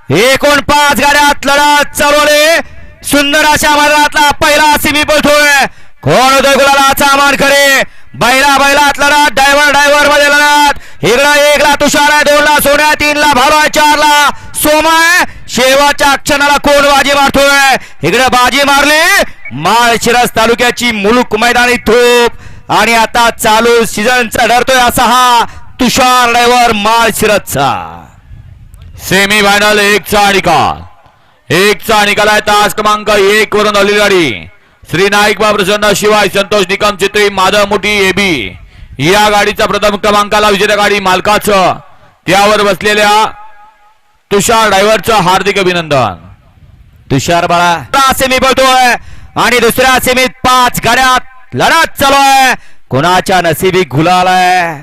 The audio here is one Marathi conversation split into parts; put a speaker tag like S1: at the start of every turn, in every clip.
S1: एकूण 5 गाड्यात लढत चालवली. सुंदर अशा मैदानातला पहिला सेमी पळतोय. कोण होतोय गुलालाचा मानकरी. बैलात लढत. ड्रायव्हर मध्ये लढत. इकडं 1 ला तुषार आहे, 2 ला सोन्या, 3 ला भालो आहे, 4 ला सोमा आहे. शेवटच्या क्षणाला कोण बाजी मारतोय. इकडे बाजी मारली माळशिरस तालुक्याची मुलुक मैदानी तोप. आणि आता चालू सीझनचा ठरतोय असा हा तुषार ड्रायव्हर माळशिरसचा.
S2: सेमी फायनल 1चा निकाल. 1चा निकाल आहे. तास क्रमांक 1 वरून आलेली गाडी श्री नाईक बा प्रसन्न शिवाय संतोष निकम चित्री माधव मोठी एबी या गाडीचा प्रथम क्रमांकाला विजेत्या गाडी मालकाचं त्यावर बसलेल्या तुषार ड्रायव्हरचं हार्दिक अभिनंदन.
S1: तुषार बाळा सेमी पळतोय आणि दुसऱ्या सेमीत 5 गाड्यात लढत चालू आहे. कोणाच्या नशिबी गुलाल आहे.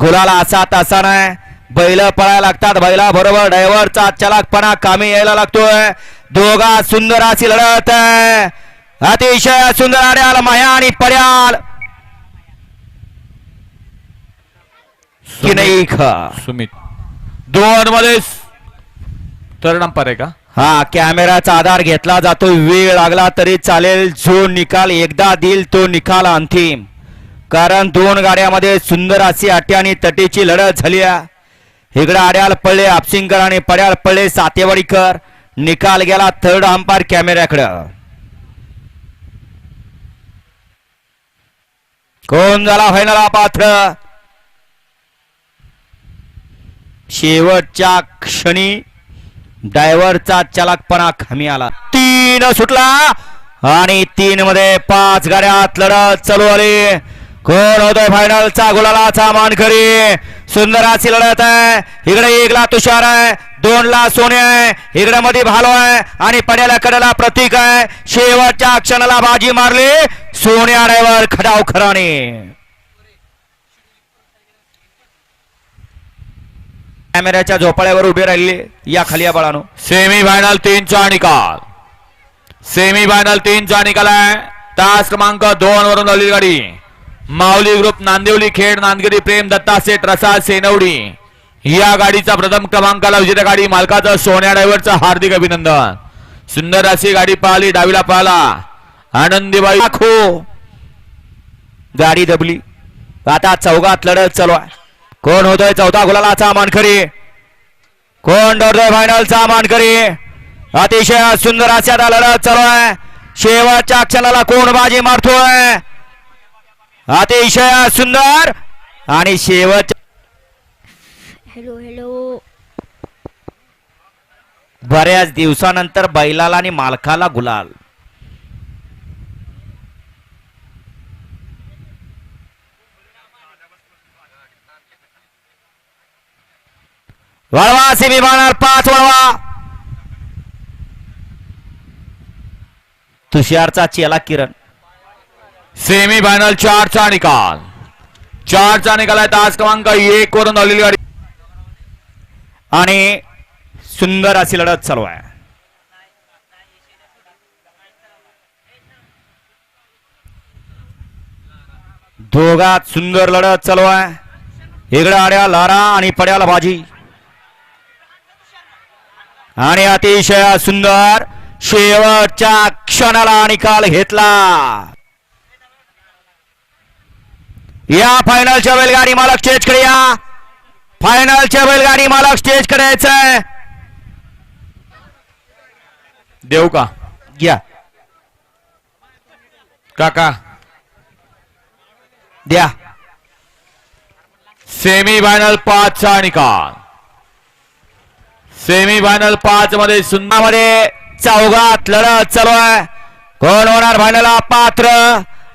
S1: गुलाला असा तसा नाही. बैल पळायला लागतात. बैला बरोबर ड्रायव्हरचा चलाकपणा कामी यायला लागतोय. दोघा सुंदर अशी लढत आहे. अतिशय सुंदर आड्याल माया आणि पड्याल की नाही का
S2: सुमित 2 मध्ये थर्ड अंपायर आहे का.
S1: हा कॅमेराचा आधार घेतला जातो. वेळ लागला तरी चालेल. जो निकाल एकदा देईल तो निकाल अंतिम. कारण 2 गाड्यामध्ये सुंदर अशी अटी आणि तटीची लढत झाली. इकडे आड्याल पडले आपसिंगकर आणि पड्याल पडले सातेवाडीकर. निकाल गेला थर्ड अंपायर कॅमेऱ्याकडे. कोण झाला फायनल पात्र. शेवटच्या क्षणी ड्रायव्हरचा चलाकपणा खामी आला. 3 सुटला आणि 3 मध्ये 5 गाड्यात लढत चालू आली. कोण होतोय फायनलचा गुलालाचा मानकरी. सुंदर अशी लढत आहे. इकडे 1 ला तुषार आहे, 2 ला सोने आहे, इकडे मध्ये भालो आहे आणि पड्याला कडेला प्रतीक आहे. शेवटच्या क्षणाला बाजी मारली सोन्या ड्रायव्हर खडाव खराने. कॅमेऱ्याच्या झोपाळ्यावर उभे राहिले या खाली या बाळानो.
S2: सेमी फायनल 3चा निकाल. सेमी फायनल 3चा निकाल आहे. तास क्रमांक 2 वरून आलेली गाडी माऊली ग्रुप नांदिवली खेड नांदगिरी प्रेम दत्ता सेठ रसाल सेनवडी या गाडीचा प्रथम क्रमांकाला विजेत्या गाडी मालकाचं सोन्या ड्रायव्हरचं हार्दिक अभिनंदन. सुंदर अशी गाडी पाहिली. डावीला पाहिला आनंदीबाई
S1: खो गाडी दबली. आता चौघात लढत चालू आहे. कोण होतोय चौथा गुलालाचा मानकरी. कोण ठरतोय फायनलचा मानकरी. अतिशय सुंदर अशा लढत चालू आहे. शेवटच्या क्षणाला कोण बाजी मारतोय. अतिशय सुंदर आणि शेवट.
S3: हॅलो
S1: बऱ्याच दिवसानंतर बैलाला आणि मालकाला गुलाल. वळवा सेमी फायनल 5 वळवा. तुषारचा चेला किरण.
S2: सेमी फायनल 4चा निकाल. 4चा निकाल आहे. तास क्रमांक 1 वरून आलेली गाडी
S1: आणि सुंदर अशी लढत चालू आहे. दोघात सुंदर लढत चालू आहे. इकडे आड्या लारा आणि पड्याला बाजी आणि अतिशय सुंदर शेवटच्या क्षणाला निकाल घेतला. या फायनलच्या बैलगाडी मालक स्टेजकडे या. फायनलच्या बैलगाडी मालक स्टेज करायचंय.
S2: देऊ का
S1: घ्या
S2: काका.
S1: द्या.
S2: सेमी फायनल 5चा निकाल. सेमी फायनल 5 मध्ये सुंदर
S1: मध्ये चौघात लढत चालू आहे. कोण होणार फायनलला पात्र.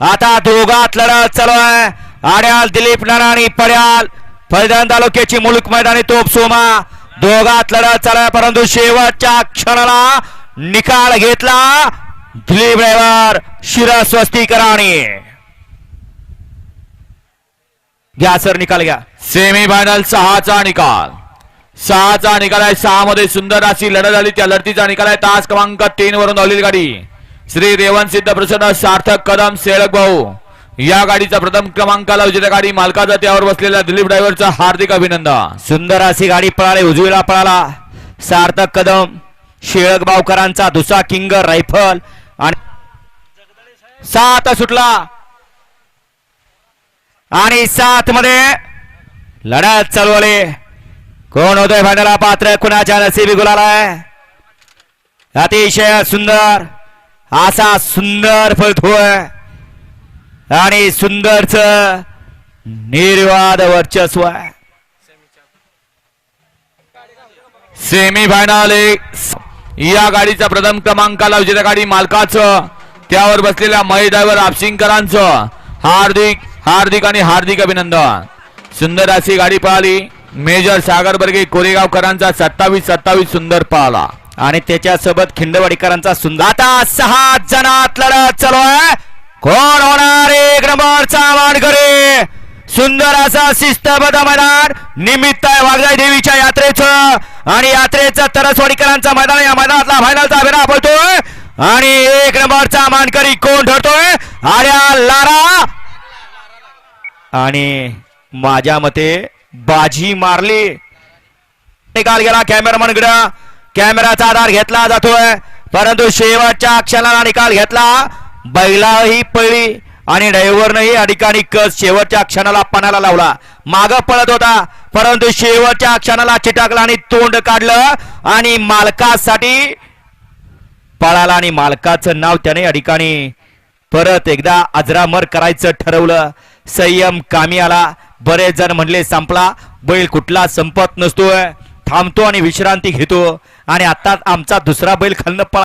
S1: आता दोघात लढत चालू आहे. आड्याल दिलीप नारायणी पड्याल फलटण तालुक्याची मुलुक मैदानी तोप सोमा. दोघात लढत चालू आहे परंतु शेवटच्या क्षणाला निकाल घेतला दिलीप ड्रायव्हर शिरस्वस्तीकरांनी. घ्या सर निकाल घ्या.
S2: सेमी फायनल 6चा निकाल. 6चा निकाल आहे. 6 मध्ये सुंदर अशी लढत झाली. त्या लढतीचा निकाल आहे. तास क्रमांक 3 वरून आलेली गाडी श्री रेवण सिद्ध प्रसन्न सार्थक कदम सेळक भाऊ या गाडीचा प्रथम क्रमांकाला विजेत्या गाडी मालकाचा त्यावर बसलेल्या दिलीप ड्रायव्हरचं हार्दिक अभिनंदन.
S1: सुंदर अशी गाडी पळाली. उजवीला पळाला सार्थक कदम, शेळक बावकरांचा दुसरा किंग रायफल आणि 7 सुटला आणि 7 मध्ये लढत चालवली. कोण होतोय फायनलला पात्र, कुणाच्या नशिबी गुलाल आहे. अतिशय सुंदर असा सुंदर पळतोय आणि सुंदरच निर्वाद वर्चस्व आहे.
S2: सेमी फायनल या गाडीचा प्रथम क्रमांकाला विजेत्या गाडी मालकाचं, त्यावर बसलेल्या महेश ड्रायव्हर आपशिंकरांचं हार्दिक आणि हार्दिक अभिनंदन. सुंदर अशी गाडी पळाली. मेजर सागर बर्गे कोरेगावकरांचा 27 सुंदर पळाला
S1: आणि त्याच्यासोबत खिंडवाडीकरांचा सुंदर. आता 6 जणात लढत चालू आहे. कोण होणार 1 नंबरचा मानकरी. सुंदर असा शिस्तबद्ध मैदान निमित्त आहे वाघजाई देवीच्या यात्रेचं आणि यात्रेचं तरसवाडीकरांचं मैदान. या मैदानातला फायनलचा विरा पडतोय आणि 1 नंबरचा मानकरी कोण ठरतोय. आर्या लारा आणि माझ्या मते बाजी मारली. निकाल गेला कॅमेरामॅनकडे. कॅमेराचा आधार घेतला जातोय परंतु शेवटच्या क्षणाला निकाल घेतला. बैलाही पळली आणि ड्रायव्हरनंही या ठिकाणी कस शेवटच्या क्षणाला पणाला लावला. माग पळत होता परंतु शेवटच्या क्षणाला चिटाकला आणि तोंड काढलं आणि मालकासाठी पळाला आणि मालकाचं नाव त्याने या ठिकाणी परत एकदा अजरामर करायचं ठरवलं. संयम कामी आला. बरेच जण म्हणले संपला बैल, कुठला संपत नसतोय, थांबतो आणि विश्रांती घेतो आणि आता आमचा दुसरा बैल खालनं पळा